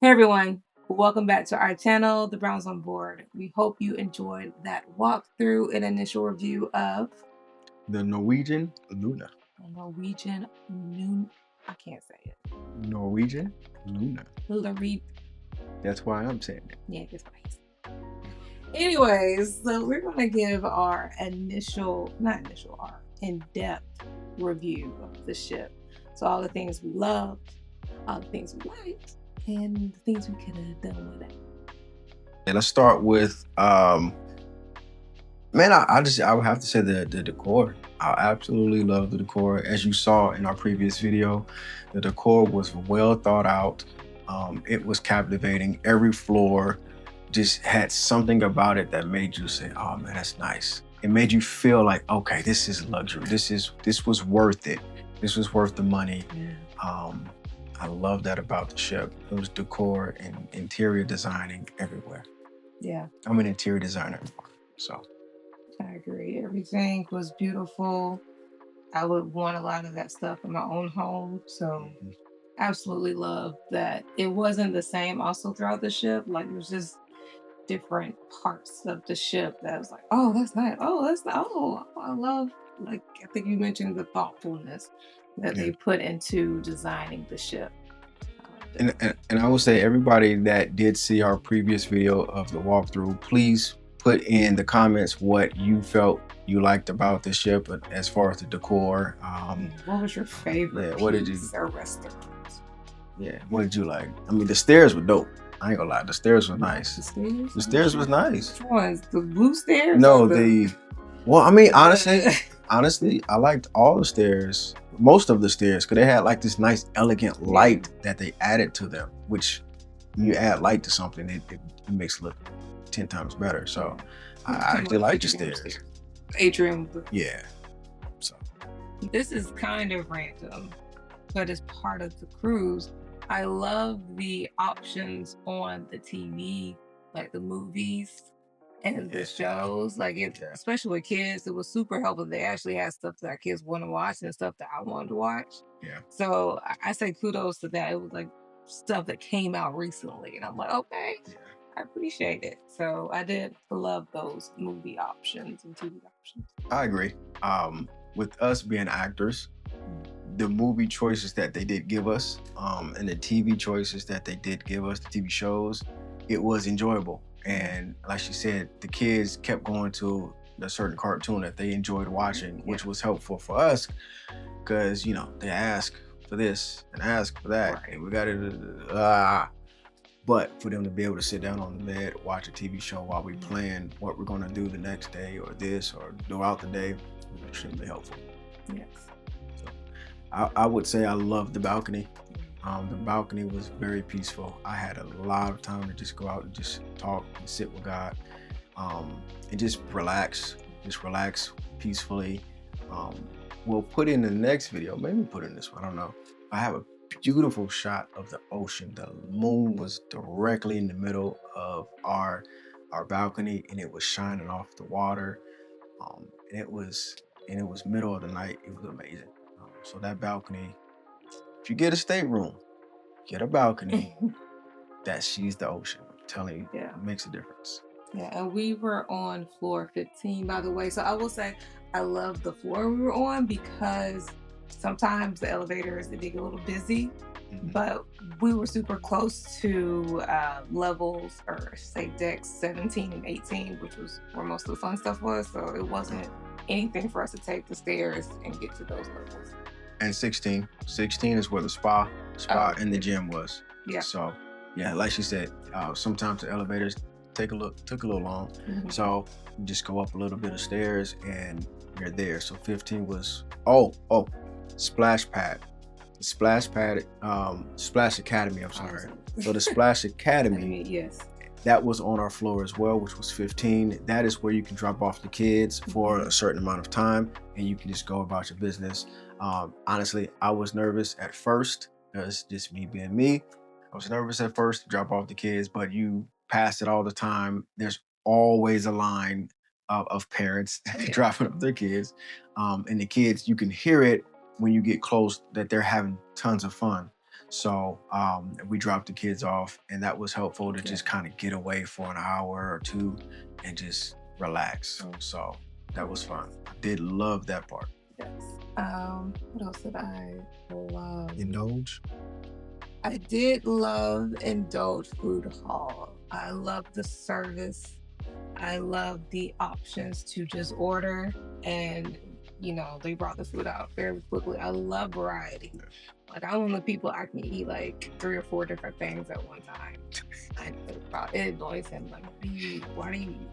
Hey everyone, welcome back to our channel, The Browns on Board. We hope you enjoyed that walkthrough and initial review of The Norwegian Luna. Norwegian Luna. I can't say it. Norwegian Luna. That's why I'm saying it. Yeah, that's nice. Anyways, so we're going to give our our in-depth review of the ship. So all the things we loved, all the things we liked, and the things we could have done with it. And let's start with man, I would have to say the decor. I absolutely love the decor. As you saw in our previous video, the decor was well thought out. It was captivating. Every floor just had something about it that made you say, "Oh man, that's nice." It made you feel like, "Okay, this is luxury. This was worth it. This was worth the money." Um, I love that about the ship. It was decor and interior designing everywhere. Yeah, I'm an interior designer, so. I agree. Everything was beautiful. I would want a lot of that stuff in my own home. So Mhm. absolutely love that it wasn't the same also throughout the ship. Like it was just different parts of the ship that was like, oh, that's nice. Oh, that's I love, like I think you mentioned the thoughtfulness that Yeah. they put into designing the ship. I loved it. And I will say, everybody that did see our previous video of the walkthrough, please put in the comments what you felt you liked about the ship as far as the decor. What was your favorite Yeah, what did you? piece or restaurant? Yeah, what did you like? I mean, the stairs were dope. I ain't gonna lie, the stairs were The nice. stairs? The I'm not stairs sure. was nice. Which ones? The blue stairs or No, the well, I mean, the honestly, I liked all the stairs, most of the stairs, because they had like this nice, elegant yeah. light that they added to them, which when you add light to something, it makes it look 10 times better. So I Kind of actually like like the atrium stairs. stairs. Atrium. Yeah. So This is kind of random, but as part of the cruise, I love the options on the TV, like the movies and the yeah, shows. Like it, yeah, especially with kids, it was super helpful. They actually had stuff that our kids want to watch and stuff that I wanted to watch. yeah. So I say kudos to that. It was like stuff that came out recently, and I'm like, okay, Yeah. I appreciate it. So I did love those movie options and TV options. I agree. With us being actors, the movie choices that they did give us, and the TV choices that they did give us, the TV shows, it was enjoyable. And like she said, the kids kept going to a certain cartoon that they enjoyed watching, Yeah, which was helpful for us because they ask for this and ask for that, right. and we got it. But for them to be able to sit down on the bed, watch a TV show while we plan what we're going to do the next day, or this, or throughout the day, was extremely helpful. Yes. So I would say I love the balcony. The balcony was very peaceful. I had a lot of time to just go out and just talk and sit with God, and just relax peacefully. Um, we'll put in the next video, maybe put in this one, I don't know. I have a beautiful shot of the ocean. The moon was directly in the middle of our balcony, and it was shining off the water. And it was middle of the night. It was amazing. So that balcony, if you get a stateroom, get a balcony that sees the ocean. I'm telling you, Yeah. it makes a difference. Yeah. And we were on floor 15, by the way. So I will say I love the floor we were on because sometimes the elevators they get a little busy, Mhm. but we were super close to levels or say decks 17 and 18, which was where most of the fun stuff was. So it wasn't anything for us to take the stairs and get to those levels. And 16 is where the spa Oh, and the gym was. yeah. So yeah, like she said, sometimes the elevators took a little long. Mhm. So you just go up a little bit of stairs and you're there. So 15 was splash pad. Splash Academy, I'm sorry. Awesome. So the Splash I Academy, mean, yes. that was on our floor as well, which was 15. That is where you can drop off the kids for a certain amount of time and you can just go about your business. Honestly, I was nervous at first. That's just me being me. I was nervous at first to drop off the kids, but you pass it all the time. There's always a line of parents Yeah. dropping off their kids. And the kids, you can hear it when you get close that they're having tons of fun. So we dropped the kids off, and that was helpful to Yeah. just kind of get away for an hour or two and just relax. So that was fun. I did love that part. Yes. What else did I love? Indulge. I did love Indulge Food Hall. I love the service. I love the options to just order, and they brought the food out fairly quickly. I love variety. Like, I'm one of the people, I can eat like 3 or 4 different things at one time. It annoys him. Like, why do you eat?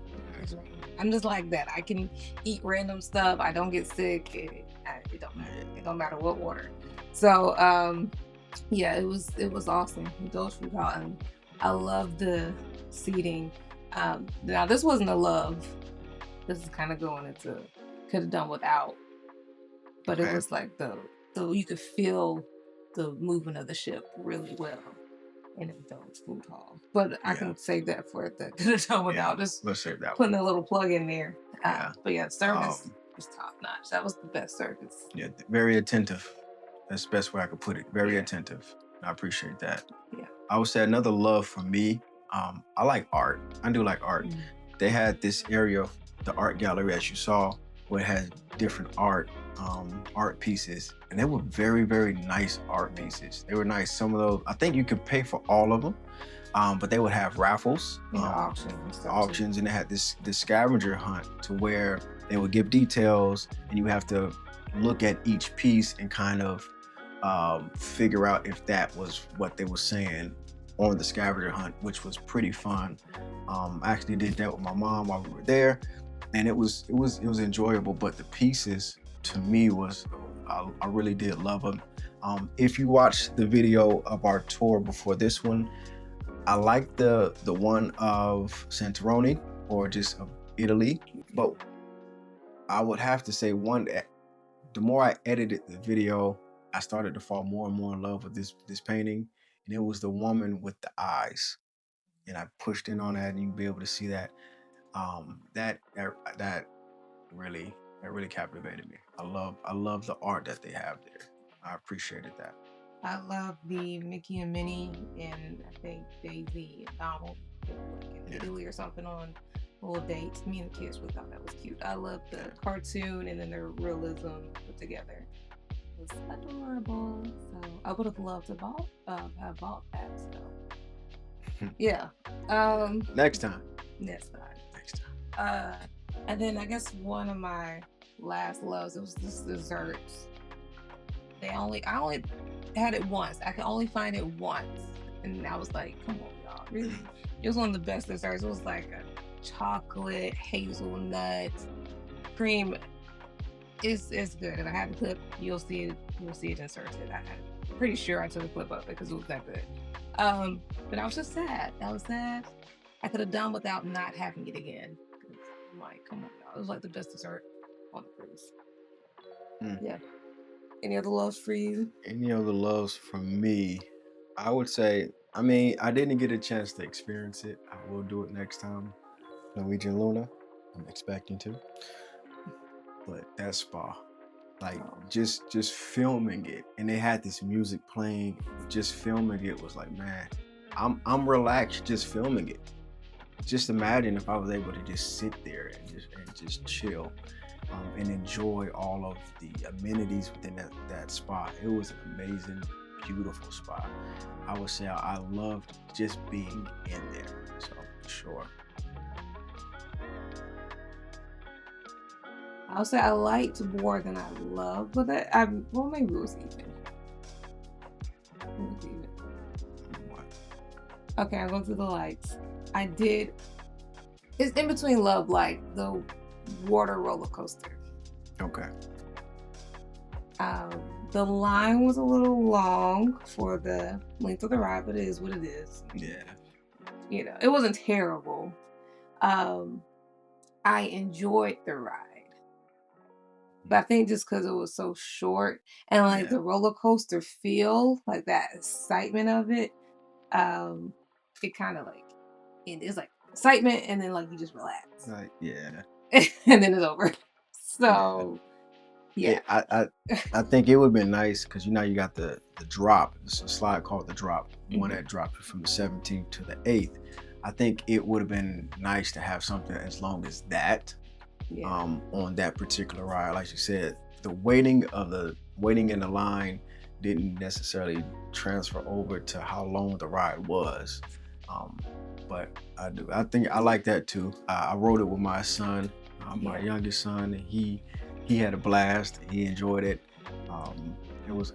I'm just like that. I can eat random stuff. I don't get sick. It don't matter. It don't matter what order. So yeah, it was awesome. Indulge Food Hall, and I love the seating. Now this wasn't a love. This is kind of going into could have done without, but it was like the you could feel the movement of the ship really well in Indulge Food Hall. But I can save that for the could have done without. Just let's save that putting one. a little plug in there. But yeah, service was top notch. That was the best service. Yeah, very attentive. That's the best way I could put it. Very attentive. I appreciate that. Yeah. I would say another love for me. I like art. I do like art. They had this area, the art gallery, as you saw, where it has different art pieces, and they were very, very nice art pieces. They were nice. Some of those, I think you could pay for all of them, but they would have raffles, auctions, and they had this scavenger hunt to where they would give details, and you have to look at each piece and kind of figure out if that was what they were saying on the scavenger hunt, which was pretty fun. I actually did that with my mom while we were there, and it was enjoyable. But the pieces, to me, I really did love them. If you watch the video of our tour before this one, I like the one of Santorini or just of Italy, but I would have to say the more I edited the video, I started to fall more and more in love with this painting, and it was the woman with the eyes. And I pushed in on that, and you'll be able to see that. That really captivated me. I love the art that they have there. I appreciated that. I love the Mickey and Minnie, and I think Daisy and Donald, like in Italy or something on little dates. Me and the kids really thought that was cute. I love the cartoon and then their realism put together. It was adorable. So I would have loved to have bought that. So yeah. Next time. And then I guess one of my last loves, it was just desserts. I only had it once. I could only find it once, and I was like, "Come on, y'all! Really?" It was one of the best desserts. It was like a chocolate hazelnut cream. It's good. And I have the clip. You'll see it inserted. I'm pretty sure I took a clip of it because it was that good. But I was just sad. I was sad. I could have done without not having it again. I'm like, come on, y'all! It was like the best dessert on the cruise. Yeah. Any other loves for you? Any other loves for me? I would say, I mean, I didn't get a chance to experience it. I will do it next time. Norwegian Luna, I'm expecting to. But that spa, like just filming it, and they had this music playing. Just filming it was like, man, I'm relaxed just filming it. Just imagine if I was able to just sit there and just chill. And enjoy all of the amenities within that spa. It was an amazing, beautiful spa. I would say I loved just being in there. So for sure. I'll say I liked more than I loved, but well, maybe it was even. What? Okay, I'm going through the likes. I did. It's in between love, like the water roller coaster. Okay. The line was a little long for the length of the ride, but it is what it is. Yeah. It wasn't terrible. I enjoyed the ride, but I think just because it was so short and like the roller coaster feel, like that excitement of it, it kind of like it's like excitement, and then like you just relax. Like, yeah. And then it's over. So Yeah. I think it would have been nice because you know you got the drop. It's a slide called the drop, one that dropped from the 17th to the 8th. I think it would have been nice to have something as long as that on that particular ride. Like you said, the waiting in the line didn't necessarily transfer over to how long the ride was. But I think I like that too. I rode it with my son, my youngest son, and he had a blast. He enjoyed it. It was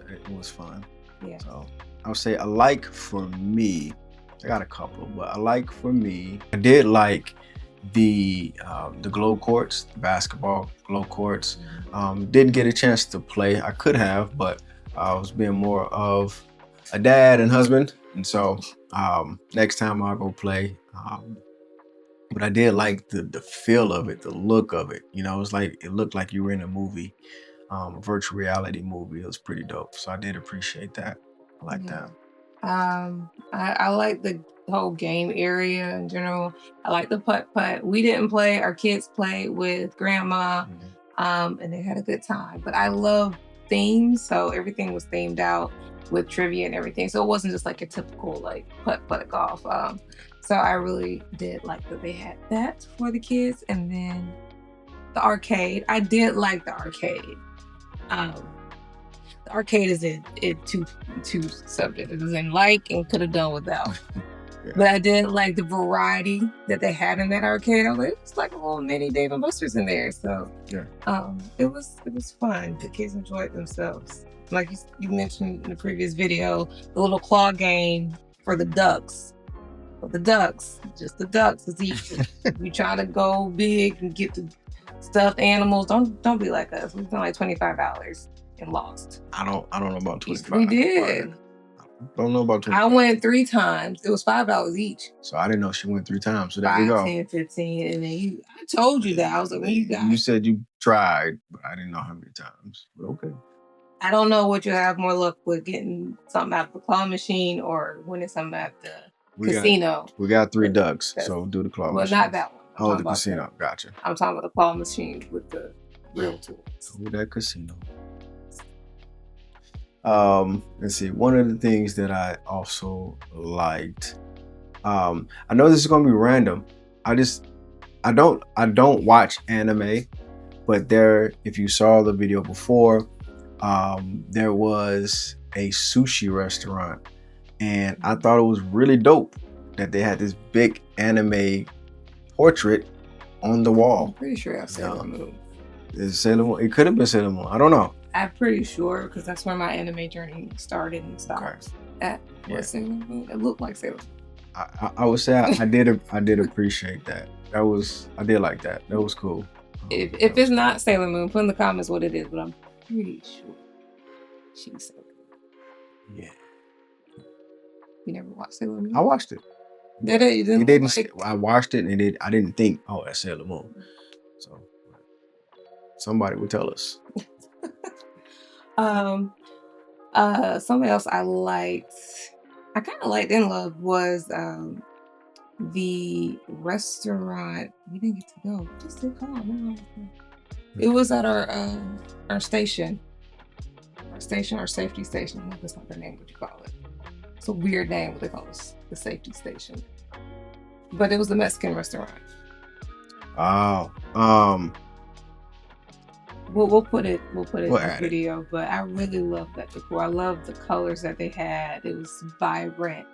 fun. Yeah. So I would say a like for me. I got a couple, but a like for me. I did like the glow courts, the basketball glow courts. Didn't get a chance to play. I could have, but I was being more of a dad and husband, and so next time I'll go play. But I did like the feel of it, the look of it. You know, it looked like you were in a movie, a virtual reality movie. It was pretty dope. So I did appreciate that. I like that. I like the whole game area in general. I like the putt. We didn't play. Our kids played with grandma, and they had a good time. But I love themes, so everything was themed out with trivia and everything. So it wasn't just like a typical like putt golf. So I really did like that they had that for the kids, and then the arcade. I did like the arcade. The arcade is in two subjects. It is in like and could have done without. But I did like the variety that they had in that arcade. I was like, it's like a little mini Dave and Buster's in there. So it was fun. The kids enjoyed themselves. Like you mentioned in the previous video, the little claw game for the ducks. For the ducks, just the ducks is easy. You try to go big and get the stuffed animals. Don't be like us. We spent like $25 and lost. I don't know about 25. We did. Don't know about 25. I went 3 times. It was $5 each. So I didn't know she went 3 times. So there you go. 10, 15, and then I told you that. I was like, when you got. You said you tried, but I didn't know how many times. But okay. I don't know what you have more luck with, getting something out of the claw machine or winning something at the casino. We got 3 ducks, so do the claw machine. Well, not that one. Oh, the casino. Gotcha. I'm talking about the claw machine with the real tools. With that casino. Let's see. One of the things that I also liked. I know this is gonna be random. I don't watch anime, but if you saw the video before, there was a sushi restaurant, and I thought it was really dope that they had this big anime portrait on the wall. I'm pretty sure that's Sailor Moon. Is Sailor Moon? It could have been Sailor Moon. I don't know. I'm pretty sure because that's where my anime journey started and stopped. At Sailor Moon. It looked like Sailor Moon. I would say I did appreciate that. I did like that. That was cool. If it's not Sailor Moon, put in the comments what it is, but I'm pretty sure she's Sailor Moon. Yeah. You never watched Sailor Moon? I watched it. You didn't I watched it and I didn't think, oh, that's Sailor Moon. So somebody would tell us. Something else I kind of liked and loved was the restaurant. We didn't get to go. Just did come on. It was at our station. Our safety station. That's not the name. What you call it? It's a weird name. What they call it, the safety station. But it was the Mexican restaurant. Oh, we'll put it in the video. But I really love that decor. I love the colors that they had. It was vibrant.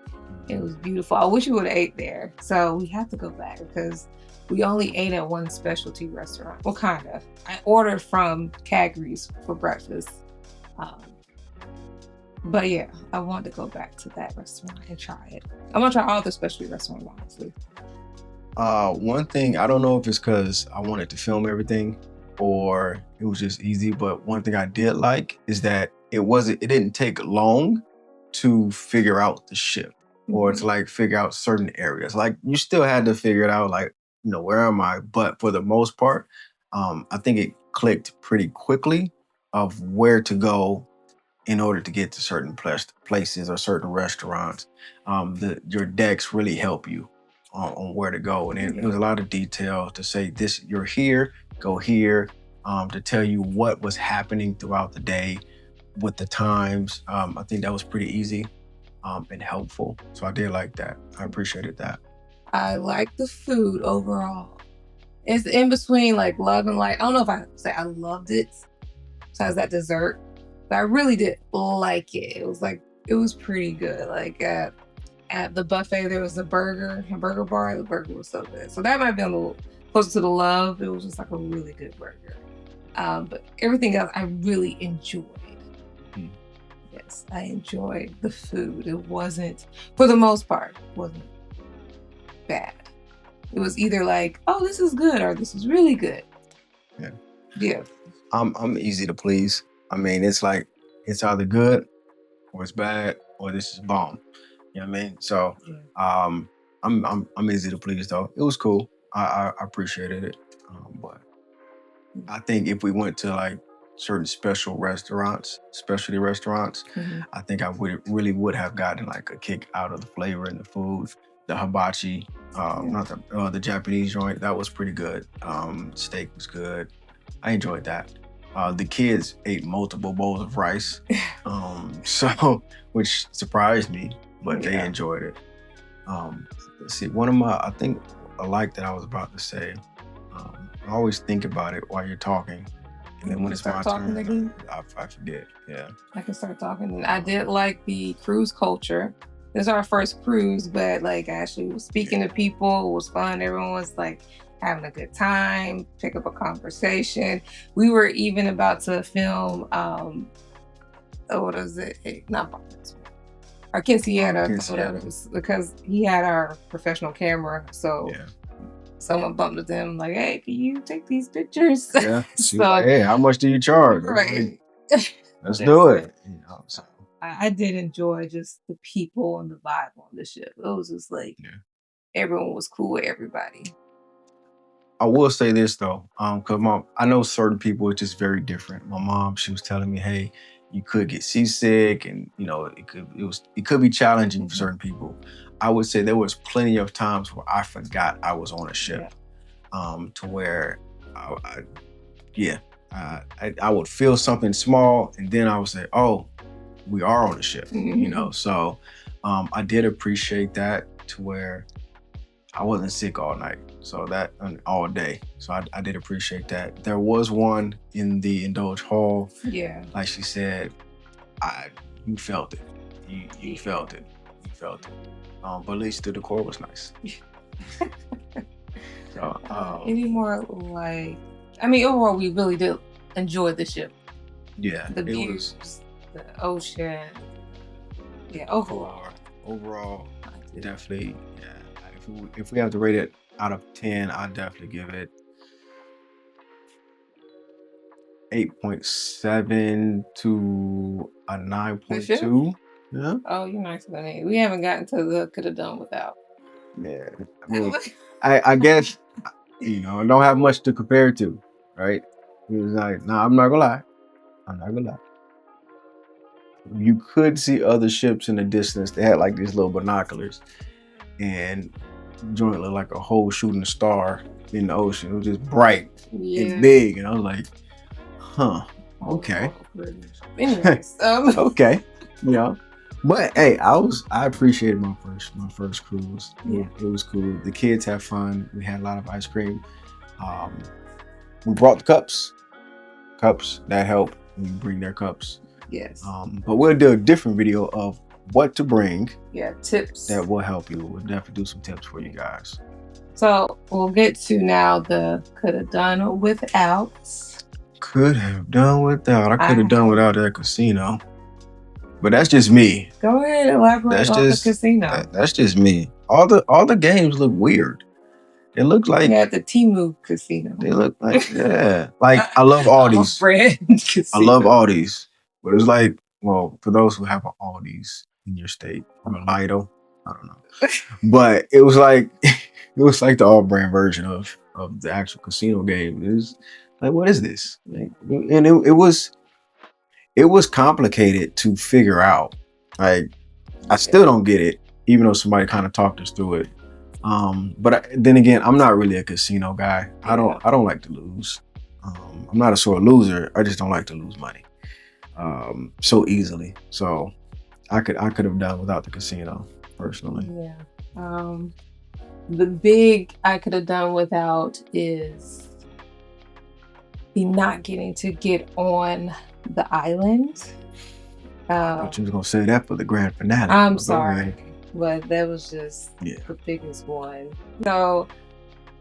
It was beautiful. I wish we would have ate there. So we have to go back because we only ate at one specialty restaurant. Well, kind of. I ordered from Cagri's for breakfast. But yeah, I want to go back to that restaurant and try it. I'm gonna try all the specialty restaurants, honestly. One thing, I don't know if it's because I wanted to film everything or it was just easy, but one thing I did like is that it didn't take long to figure out the ship or to like figure out certain areas. Like you still had to figure it out, like, you know, where am I? But for the most part, I think it clicked pretty quickly of where to go in order to get to certain places or certain restaurants. Your decks really help you on where to go. And it was a lot of detail to say this, you're here, go here. to tell you what was happening throughout the day with the times. I think that was pretty easy and helpful. So I did like that. I appreciated that. I like the food overall. It's in between like love and like, I don't know if I say I loved it besides that dessert, but I really did like it. It was pretty good. Like at the buffet, there was a burger bar. The burger was so good. So that might be a little closer to the love. It was just like a really good burger. But everything else I really enjoyed. Yes, I enjoyed the food. It wasn't, for the most part, wasn't bad. It was either like, oh, this is good, or this is really good. Yeah. Yeah. I'm easy to please. I mean, it's like it's either good or it's bad or this is bomb. You know what I mean? So I'm easy to please though. It was cool. I appreciated it. But I think if we went to like certain specialty restaurants, I think I would have gotten like a kick out of the flavor and the food. The hibachi, not the Japanese joint, that was pretty good. Steak was good. I enjoyed that. The kids ate multiple bowls of rice, so which surprised me, but they enjoyed it. Let's see, I think I like that I was about to say. I always think about it while you're talking, and then when it's my turn, I forget. Yeah, I can start talking. I did like the cruise culture. This is our first cruise, but like actually was speaking to people. It was fun. Everyone was like having a good time, pick up a conversation. We were even about to film what is it? Not our quinceañera photos, because he had our professional camera. So someone bumped into him like, hey, can you take these pictures? Yeah. So, hey, how much do you charge? Right. Let's do it. You know, so. I did enjoy just the people and the vibe on the ship. It was just like everyone was cool with everybody. I will say this though, because I know certain people it's just very different. My mom, she was telling me, hey, you could get seasick, and you know it could be challenging for certain people. I would say there was plenty of times where I forgot I was on a ship, to where I would feel something small, and then I would say, oh, we are on a ship, you know. So I did appreciate that, to where I wasn't sick all night, so that all day. So I did appreciate that. There was one in the Indulge Hall. Yeah. Like she said, you felt it. You felt it. You felt it. But at least the decor was nice. So any more like, I mean, overall, we really did enjoy the ship. Yeah. The views, the ocean. Yeah, overall, definitely. Yeah. If we have to rate it out of 10, I'd definitely give it 8.7 to a 9.2. Yeah. Oh, you're nicer than me. We haven't gotten to the could have done without. Yeah. I mean, I guess, you know, I don't have much to compare to, right? He was like, nah, I'm not gonna lie. You could see other ships in the distance. They had like these little binoculars, and joint looked like a whole shooting star in the ocean. It was just bright and big, and I was like, huh, okay. Anyways, okay, you know. But hey, I appreciated my first cruise. It was cool. The kids had fun. We had a lot of ice cream. We brought the cups that help when you bring their cups. Yes. But we'll do a different video of what to bring. Yeah, tips that will help you. We'll definitely do some tips for you guys. So we'll get to now the could have done without. Could have done without. I could have done without that casino. But that's just me. Go ahead, elaborate on the casino. That's just me. All the games look weird. It looked like the Temu casino. They look like like I love Aldi's. I love Aldi's, but it's like, well, for those who have an Aldi's in your state, or a Lido, I don't know, but it was like the all-brand version of the actual casino game. It was like, what is this? Like, and it was complicated to figure out. Like, I still don't get it, even though somebody kind of talked us through it. But then again, I'm not really a casino guy. I don't like to lose. I'm not a sore loser. I just don't like to lose money so easily. So I could have done without the casino personally. Yeah. The big I could have done without is the not getting to get on the island. I thought you was gonna say that for the grand finale. I'm sorry, but that was just the biggest one. So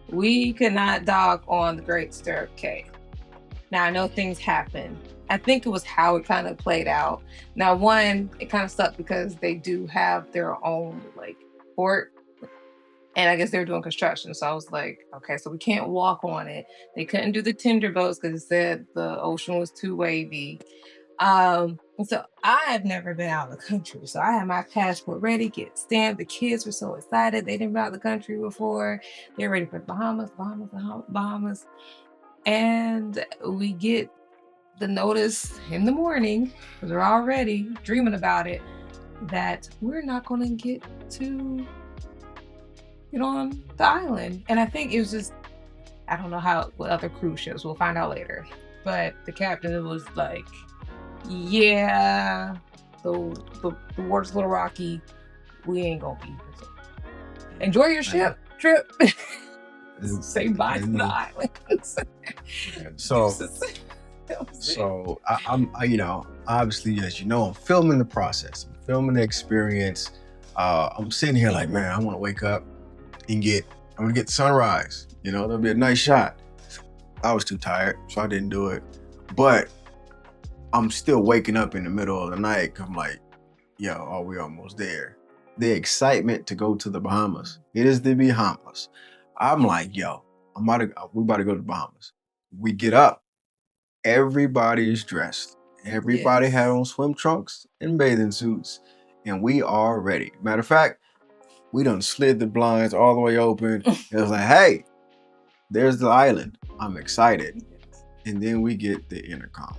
we could not dock on the Great Stirrup Cay. Now I know things happen. I think it was how it kind of played out. Now, one, it kind of sucked because they do have their own like port, and I guess they were doing construction. So I was like, okay, so we can't walk on it. They couldn't do the tender boats because it said the ocean was too wavy. And so I've never been out of the country. So I had my passport ready, get stamped. The kids were so excited. They didn't been out of the country before. They're ready for Bahamas. And we get the notice in the morning, because we're already dreaming about it, that we're not going to get to get on the island. And I think it was just, I don't know how, what other cruise ships, we'll find out later. But the captain was like, yeah, the water's a little rocky. We ain't gonna be here. So enjoy your trip. Say bye to the island. So I'm obviously, as you know, I'm filming the process. I'm filming the experience. I'm sitting here like, man, I want to wake up and I'm gonna get sunrise. There'll be a nice shot. I was too tired, so I didn't do it. But I'm still waking up in the middle of the night. I'm like, yo, we almost there. The excitement to go to the Bahamas. It is the Bahamas. I'm like, yo, we about to go to the Bahamas. We get up. Everybody is dressed. Everybody had on swim trunks and bathing suits. And we are ready. Matter of fact, we done slid the blinds all the way open. It was like, hey, there's the island. I'm excited. And then we get the intercom.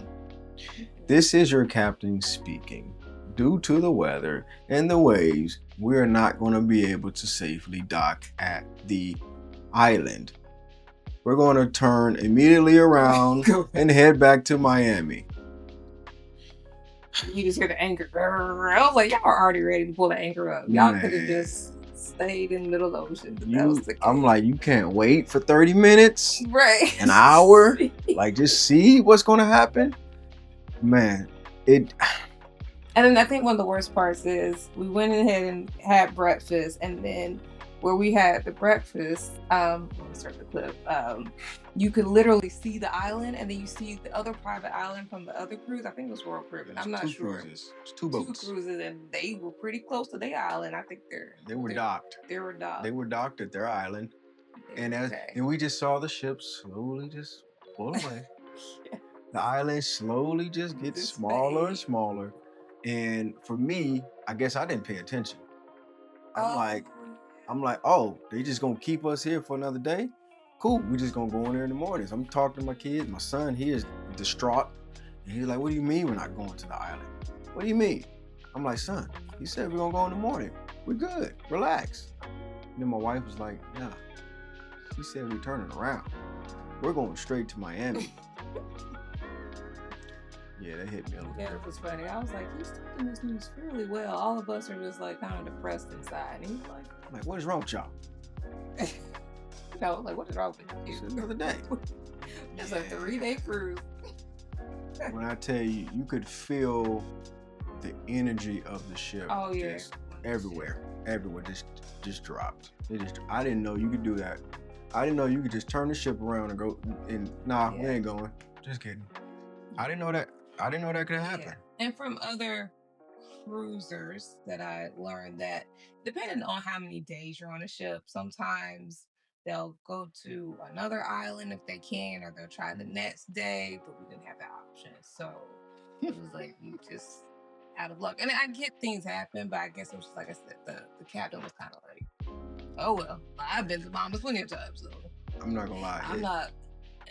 This is your captain speaking. Due to the weather and the waves, we're not going to be able to safely dock at the island. We're going to turn immediately around and head back to Miami. You just hear the anchor. I was like, y'all are already ready to pull the anchor up. Y'all could have just stayed in the middle of the ocean. I'm like, you can't wait for 30 minutes? Right. An hour? Like, just see what's going to happen? Man, And then I think one of the worst parts is we went ahead and had breakfast, and then where we had the breakfast, let me start the clip. You could literally see the island, and then you see the other private island from the other cruise. I think it was Royal Caribbean. I'm not sure. Cruises. It's two boats. 2 cruises, and they were pretty close to their island. I think they were docked. They were docked. They were docked at their island, and we just saw the ships slowly just pull away. The island slowly just gets smaller and smaller. And for me, I guess I didn't pay attention. I'm like, oh, they just gonna keep us here for another day? Cool, we just gonna go in there in the mornings. I'm talking to my kids. My son, he is distraught. And he's like, what do you mean we're not going to the island? What do you mean? I'm like, son, he said we're gonna go in the morning. We're good, relax. And then my wife was like, yeah, she said we're turning around. We're going straight to Miami. Yeah, that hit me a little bit. Yeah, it was funny. I was like, he's taking this news fairly well. All of us are just like kind of depressed inside. And he's like, what is wrong with y'all? I was like, what is wrong with you? It's another day. It's a 3-day cruise. When I tell you, you could feel the energy of the ship. Oh yeah. Just everywhere, just dropped. I didn't know you could do that. I didn't know you could just turn the ship around and go. And we ain't going. Just kidding. I didn't know that. I didn't know that could happen. Yeah. And from other cruisers that I learned that depending on how many days you're on a ship, sometimes they'll go to another island if they can, or they'll try the next day, but we didn't have that option. So it was like you just out of luck. And I get things happen, but I guess it was just like I said, the captain was kind of like, oh well, I've been to Bahamas plenty of times, so I'm not gonna lie. I'm not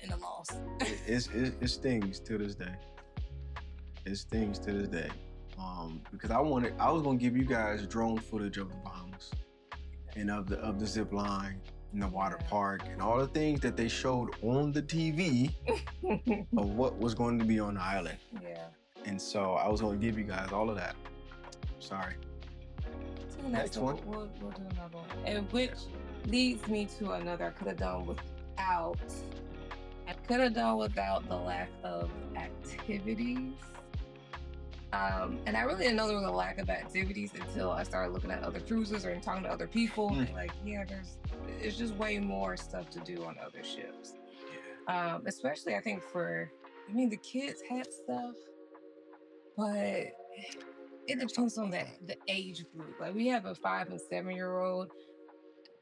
in a loss. It stings to this day. It stings to this day. Because I was gonna give you guys drone footage of the Bahamas and of the zip line in the water Yeah. park and all the things that they showed on the TV of what was going to be on the island. Yeah. And so I was going to give you guys all of that. Sorry. So Next one. We'll do another one. And which leads me to another I could have done without. I could have done without the lack of activities. And I really didn't know there was a lack of activities until I started looking at other cruises or talking to other people. Mm. Like, yeah, it's just way more stuff to do on other ships. Especially I think the kids had stuff, but it depends on the age group. Like we have a 5 and 7-year-old.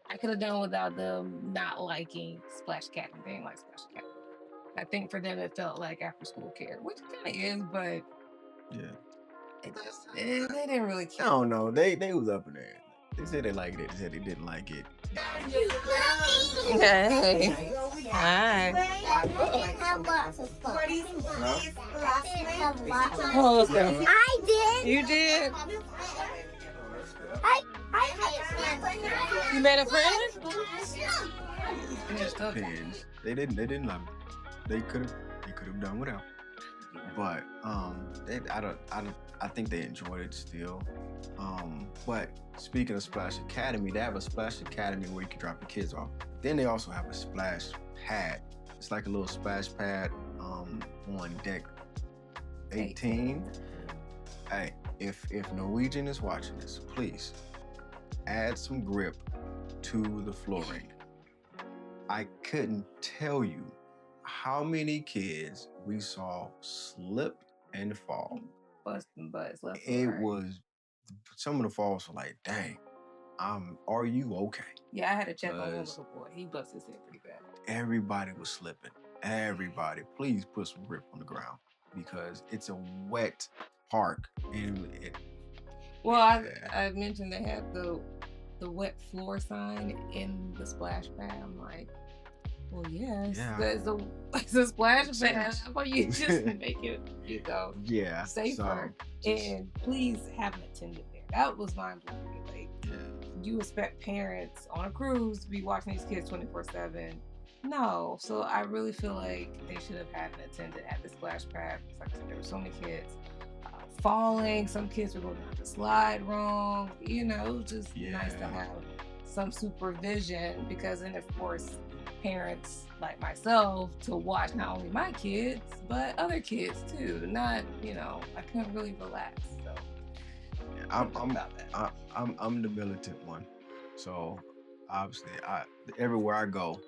I could have done without them not liking Splash Academy. They didn't like Splash Academy. I think for them it felt like after school care, which it kind of is, but yeah, they didn't really care. I don't know. They was up in there. They said they liked it. They said they didn't like it. Hey. Hi. Oh, let's go. I did. You did? I You made a friend? It just depends. They didn't love it. They could have done without. But I think they enjoyed it still. But speaking of Splash Academy, they have a Splash Academy where you can drop your kids off. Then they also have a splash pad. It's like a little splash pad on deck 18. Hey, if Norwegian is watching this, please add some grip to the flooring. I couldn't tell you how many kids we saw slip and fall. Busting butts left. It was, some of the falls were like, dang, are you okay? Yeah, I had to check on one little boy. He busted his head pretty bad. Everybody was slipping. Everybody, please put some grip on the ground because it's a wet park. And I mentioned they had the wet floor sign in the splash pad. I'm like, well, yes, it's a splash pad. How about you just make it, safer? And please have an attendant there. That was mind blowing. Like, you expect parents on a cruise to be watching these kids 24/7. No, so I really feel like they should have had an attendant at the splash pad. Like I said, there were so many kids falling. Some kids were going down the slide wrong. It was just nice to have some supervision because then, of course, parents like myself to watch not only my kids but other kids too. Not, I couldn't really relax. So I'm the militant one. So obviously, everywhere I go,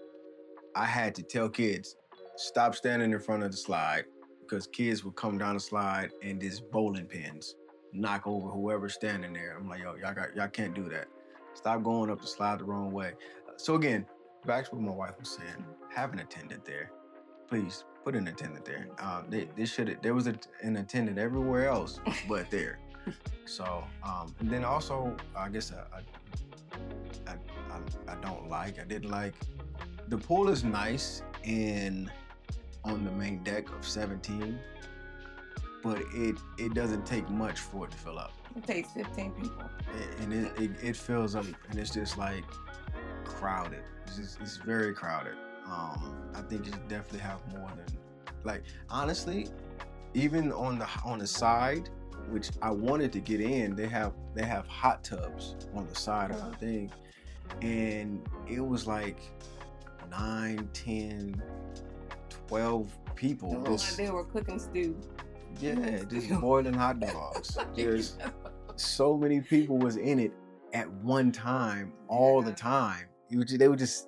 I had to tell kids stop standing in front of the slide because kids would come down the slide and these bowling pins knock over whoever's standing there. I'm like, yo, y'all can't do that. Stop going up the slide the wrong way. So again, back to what my wife was saying, have an attendant there. Please put an attendant there. There was an attendant everywhere else but there. So, and then also, I guess I didn't like, the pool is nice on the main deck of 17, but it doesn't take much for it to fill up. It takes 15 people. And it fills up and it's just like crowded. It's very crowded. I think you should definitely have more than, like, honestly, even on the side, which I wanted to get in, they have hot tubs on the side of the thing, and it was like 9, 10, 12 people. They were cooking stew. Yeah, just boiling hot dogs. There's so many people was in it at one time, all the time. They were just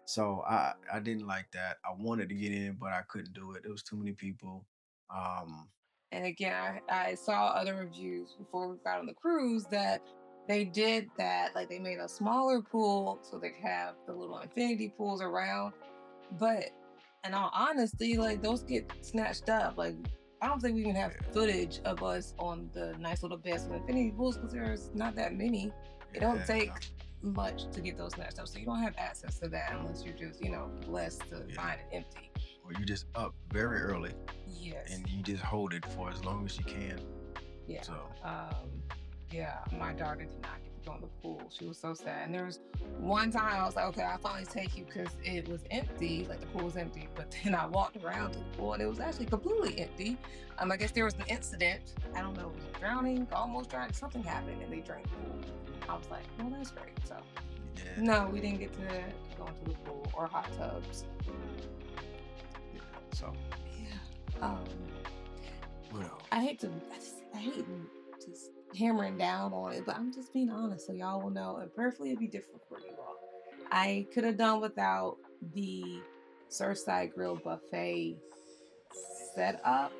So I didn't like that. I wanted to get in, but I couldn't do it. There was too many people. And again, I saw other reviews before we got on the cruise that they did that. Like, they made a smaller pool so they have the little infinity pools around. But in all honesty, like, those get snatched up. Like, I don't think we even have footage of us on the nice little beds with infinity pools because there's not that many. It don't take much to get those snatched up. So you don't have access to that unless you're just, blessed to find it empty. Or you just up very early. Yes. And you just hold it for as long as you can. Yeah. So. My daughter did not get to on the pool. She was so sad. And there was one time I was like, okay, I'll finally take you because it was empty, like the pool was empty. But then I walked around to the pool and it was actually completely empty. I guess there was an incident. I don't know, it was drowning, almost drowning. Something happened and they drank the pool. I was like, well, that's great. So, no, we didn't get to go into the pool or hot tubs. Yeah, so. Yeah. What else? I hate just hammering down on it, but I'm just being honest so y'all will know, and prayerfully it'd be different for you all. I could have done without the Surfside Grill buffet setup.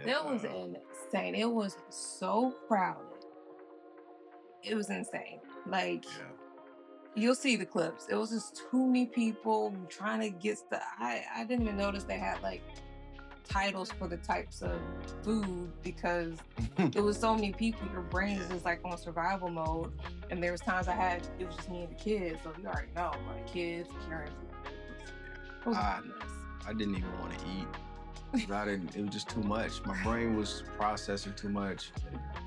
Yeah. It was insane. It was so crowded. It was insane. Like, you'll see the clips. It was just too many people trying to get stuff. I didn't even notice they had like titles for the types of food because it was so many people. Your brain is just like on survival mode, and there was times it was just me and the kids, so you already know, like kids carrying food. I didn't even want to eat. It was just too much. My brain was processing too much.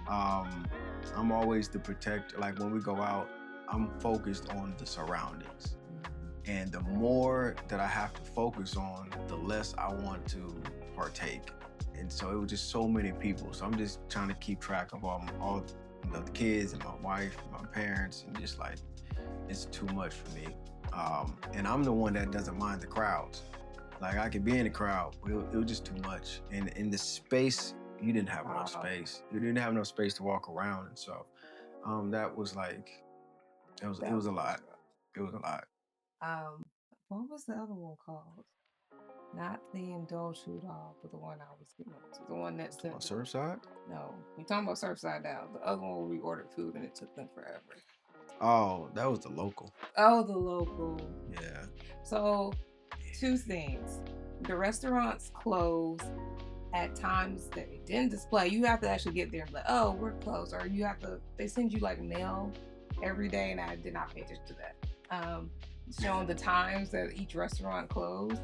I'm always the protector. Like when we go out, I'm focused on the surroundings. And the more that I have to focus on, the less I want to partake. And so it was just so many people. So I'm just trying to keep track of all the kids and my wife and my parents, and just like, it's too much for me. And I'm the one that doesn't mind the crowds. Like I could be in the crowd, but it was just too much. And in the space, you didn't have enough space. You didn't have enough space to walk around. And so that was like, it was a lot. It was a lot. What was the other one called? Not the Indulge Food Hall, but the one I was getting to. The one that said Surfside? No, we talking about Surfside now. The other one where we ordered food and it took them forever. Oh, that was the local. Oh, the local. Yeah. So, two things. The restaurants close at times that they didn't display. You have to actually get there and be like, oh, we're closed. Or they send you like mail every day, and I did not pay attention to that. Showing the times that each restaurant closed.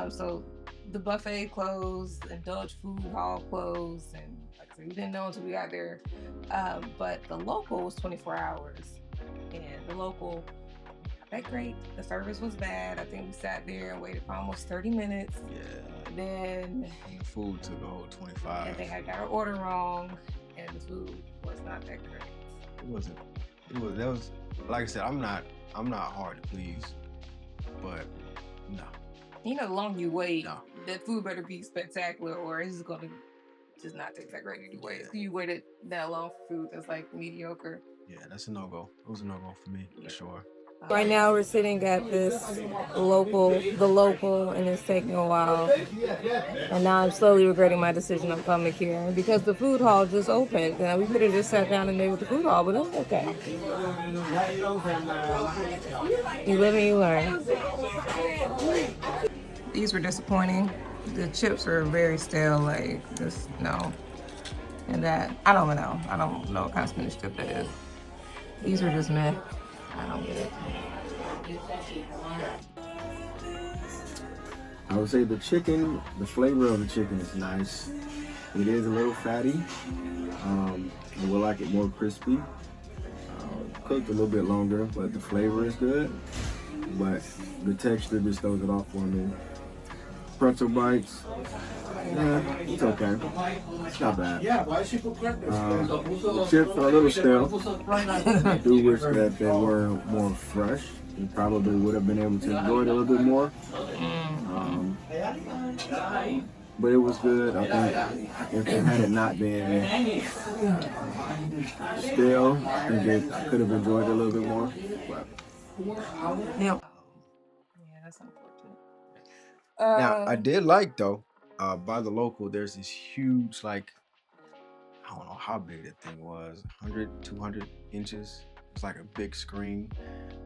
So the buffet closed, Indulge Food Hall closed, and like I said, we didn't know until we got there. But the local was 24 hours, and the local, not that great. The service was bad. I think we sat there and waited for almost 30 minutes. Yeah. And then the food took a whole 25. And they had got our order wrong, and the food was not that great. It wasn't. That was like I said. I'm not hard to please, but no. You know, the longer you wait, that food better be spectacular, or it's going to just not taste that great anyway. Yeah. You waited that long for food that's like mediocre. Yeah, that's a no-go. It was a no-go for me, for sure. Right now we're sitting at the local, and it's taking a while. And now I'm slowly regretting my decision of coming here because the food hall just opened. And we could have just sat down and ate with the food hall, but it's okay. You live and you learn. These were disappointing. The chips were very stale, like just no. And that, I don't know. I don't know what kind of spinach chip that is. These were just meh. I don't get it. I would say the chicken, the flavor of the chicken is nice. It is a little fatty. I would like it more crispy. Cooked a little bit longer, but the flavor is good. But the texture just throws it off for me. Pretzel bites, yeah, it's okay. It's not bad. The chips are a little stale. I do wish that they were more fresh. You probably would have been able to enjoy it a little bit more. But it was good. I think if it had not been stale, I think they could have enjoyed it a little bit more. But. Yeah, that's unfortunate. Now, I did like, though, by the local, there's this huge, like, I don't know how big that thing was, 100, 200 inches. It's like a big screen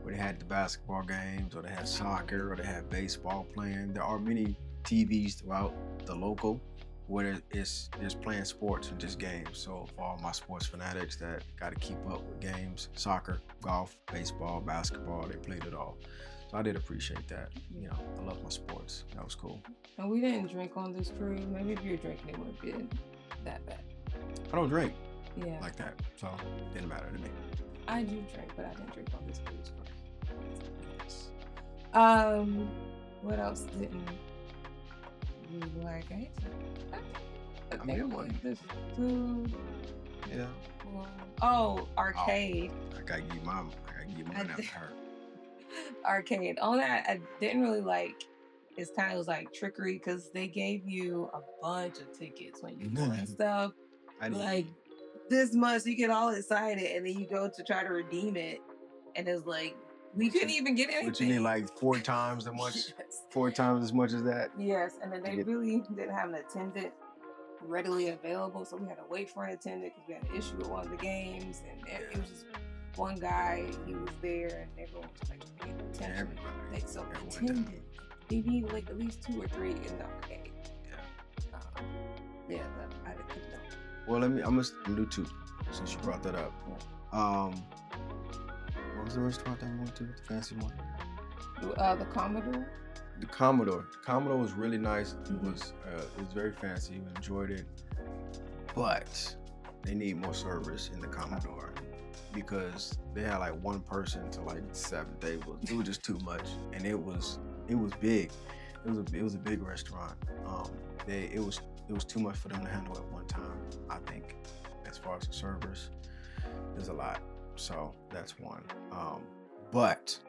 where they had the basketball games, or they had soccer, or they had baseball playing. There are many TVs throughout the local where there's playing sports and just games. So for all my sports fanatics that got to keep up with games, soccer, golf, baseball, basketball, they played it all. So I did appreciate that. You know, I love my sports. That was cool. And we didn't drink on this cruise. Maybe if you were drinking, it wouldn't be that bad. I don't drink like that, so it didn't matter to me. I do drink, but I didn't drink on this cruise for. What else didn't you like? I mean, it think wasn't- the food. Yeah. Oh, arcade. I gotta get mine after her. Arcade. All that I didn't really like. It's kind of was like trickery because they gave you a bunch of tickets when you won stuff. Like this much, you get all excited, and then you go to try to redeem it, and it's like we couldn't even get anything. But you need like 4 times as much. Yes. 4 times as much as that. Yes, and then they really didn't have an attendant readily available, so we had to wait for an attendant because we had an issue with one of the games, and it was just one guy. He was there, and everyone was like paying attention. Everybody. So attendant. They need like at least 2 or 3 in the arcade. Yeah. I didn't know. Well, I'm gonna do 2 since you brought that up. What was the restaurant that we went to? The fancy one? The Commodore. The Commodore. The Commodore was really nice. It was very fancy. We enjoyed it, but they need more service in the Commodore because they had like 1 person to like 7 tables. It was just too much, and it was big. It was a big restaurant. It was too much for them to handle at one time. I think, as far as the servers, there's a lot. So that's one. But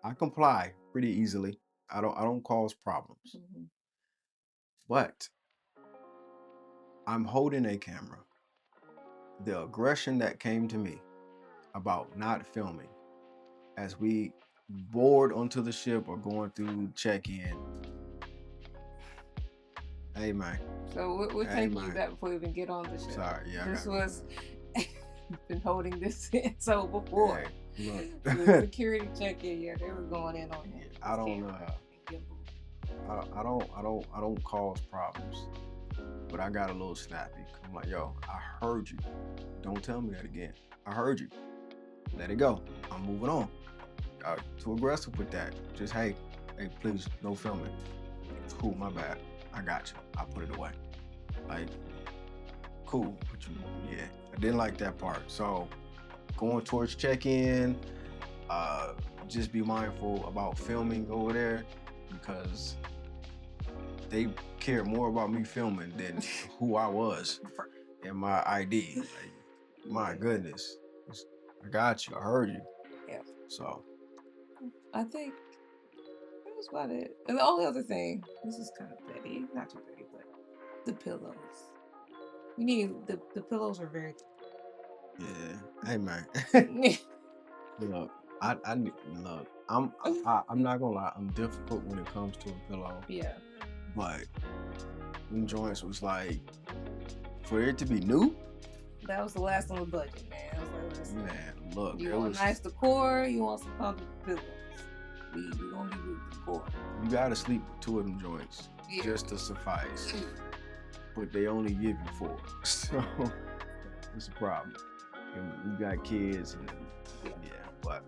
I comply pretty easily. I don't cause problems. Mm-hmm. But I'm holding a camera. The aggression that came to me about not filming as we board onto the ship or going through check-in. Hey, man. So we'll take you back before we even get on the ship. Sorry, yeah. This was been holding this in. So before Hey, the security check-in, they were going in on him. I don't cause problems, but I got a little snappy. I'm like, yo, I heard you. Don't tell me that again. I heard you. Let it go. I'm moving on. Too aggressive with that. Just hey, please, no filming. It's cool, my bad. I got you. I'll put it away. Like, cool. But I didn't like that part. So going towards check-in, just be mindful about filming over there because they care more about me filming than who I was and my ID. Like, my goodness. I got you. I heard you. Yeah. So I think that was about it. And the only other thing, this is kind of petty, not too petty, but the pillows. We need the pillows are very. yeah. Hey man. Look, look. I'm not gonna lie. I'm difficult when it comes to a pillow. Yeah. But them joints was like, for it to be new. That was the last on the budget, man. I was like, listen, Man, look. you want nice decor, you want some comfortable pillows. We gonna give you decor. You gotta sleep with 2 of them joints just to suffice. But they only give you 4, so it's a problem. And you got kids, and but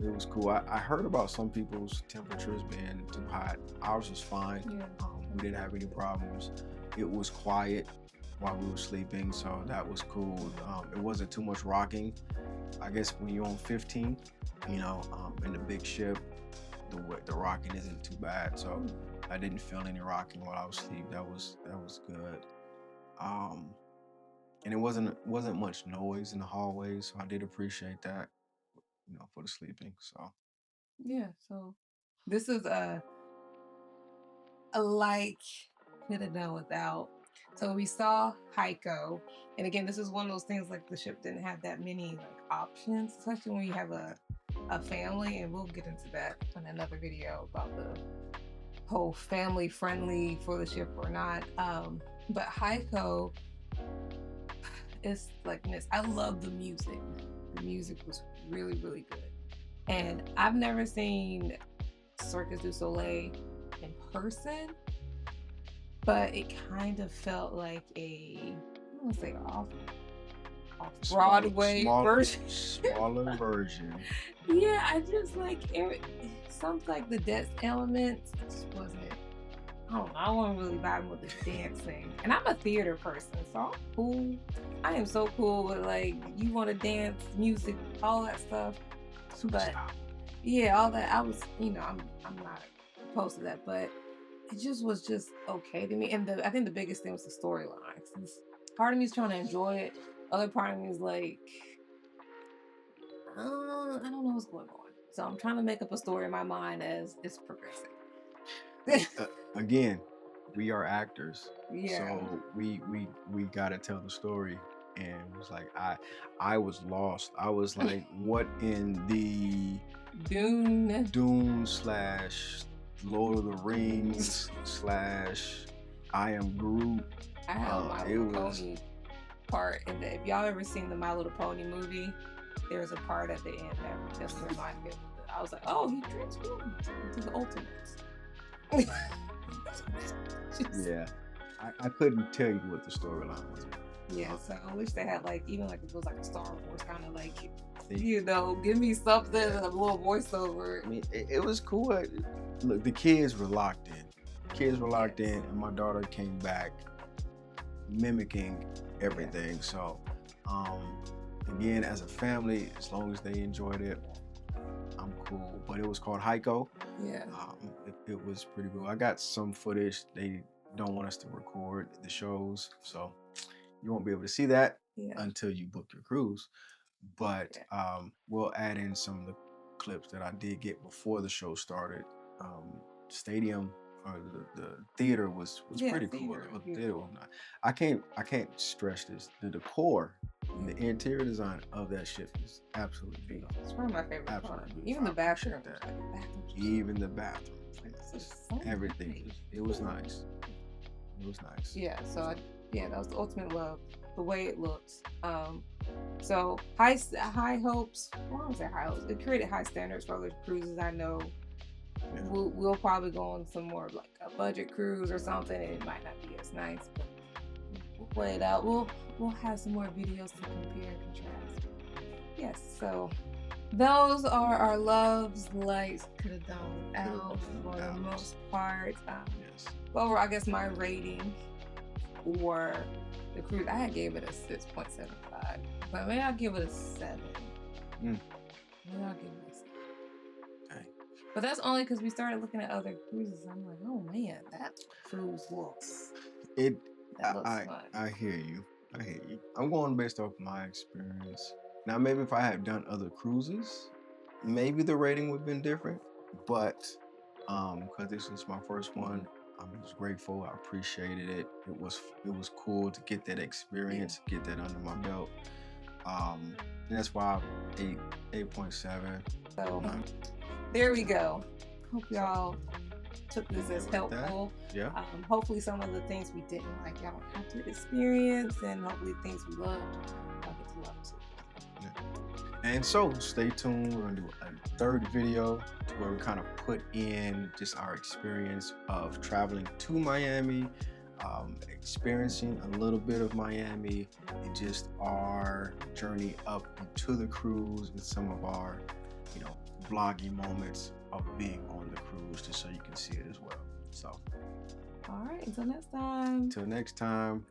it was cool. I heard about some people's temperatures being too hot. Ours was fine. Yeah. We didn't have any problems. It was quiet while we were sleeping, so that was cool. It wasn't too much rocking. I guess when you're on 15, in the big ship, the rocking isn't too bad. So I didn't feel any rocking while I was asleep. That was good. And it wasn't much noise in the hallways, so I did appreciate that, for the sleeping. So Yeah, so this is a like could have done without. So we saw HIKO, and again, this is one of those things like the ship didn't have that many like options, especially when you have a family, and we'll get into that in another video about the whole family friendly for the ship or not. But HIKO is like this. I love the music. The music was really, really good. And I've never seen Cirque du Soleil in person, but it kind of felt like I don't want to say off Broadway version. Smaller version. Yeah, I just like something like the dance elements just wasn't I don't know. I wasn't really vibing with the dancing. And I'm a theater person, so I'm cool. I am so cool with like you want to dance, music, all that stuff. But yeah, all that I was, I'm not opposed to that, but it just was just okay to me. And I think the biggest thing was the storyline. Part of me is trying to enjoy it. Other part of me is like, I don't know what's going on. So I'm trying to make up a story in my mind as it's progressing. Again, we are actors, Yeah. so we gotta tell the story. And it was like I was lost. I was like, what in the Dune slash Lord of the Rings slash I Am Groot. I have My Little Pony part in the. If y'all ever seen the My Little Pony movie, there's a part at the end that just reminded me of it. I was like, oh, he transformed into the Ultimates. Yeah, I couldn't tell you what the storyline was. Yeah, so I wish they had like even like if it was like a Star Wars kind of like, give me something, a little voiceover. I mean, it was cool. Look, the kids were locked in. And my daughter came back mimicking everything. So, again, as a family, as long as they enjoyed it, I'm cool. But it was called HIKO. Yeah. It was pretty cool. I got some footage. They don't want us to record the shows, so you won't be able to see that until you book your cruise. But we'll add in some of the clips that I did get before the show started. Stadium or the theater was pretty cool. The theater was not. I can't stress this. The decor and the interior design of that ship is absolutely beautiful. It's one of my favorite parts. Even the bathroom. Even the bathroom. Everything. It was nice. It was nice. Yeah. So that was the ultimate love. The way it looks. So high hopes. Well, I don't say high hopes. It created high standards for other cruises. I know. Yeah. We'll probably go on some more like a budget cruise or something. And it might not be as nice, but we'll play it out. We'll have some more videos to compare and contrast. Yes. So those are our loves, likes, could have done out for the most part. Yes. Well, I guess my rating for the cruise, I gave it a 6.75, but maybe I'll give it a 7. Maybe I'll give it a 7. Okay. But that's only because we started looking at other cruises. I'm like, oh man, that cruise looks. That looks fun. I hear you. I'm going based off my experience. Now, maybe if I had done other cruises, maybe the rating would have been different. But because this was my first one, I was grateful. I appreciated it. It was cool to get that experience, get that under my belt. And that's why 8.7. So there we go. Hope y'all took this as helpful. Yeah. Hopefully some of the things we didn't like, y'all don't have to experience, and hopefully things we loved, y'all get to love too. Yeah. And so stay tuned. We're gonna do a third video where we kind of put in just our experience of traveling to Miami, experiencing a little bit of Miami, and just our journey up to the cruise with some of our, vlogging moments of being on the cruise, just so you can see it as well. So, all right, until next time.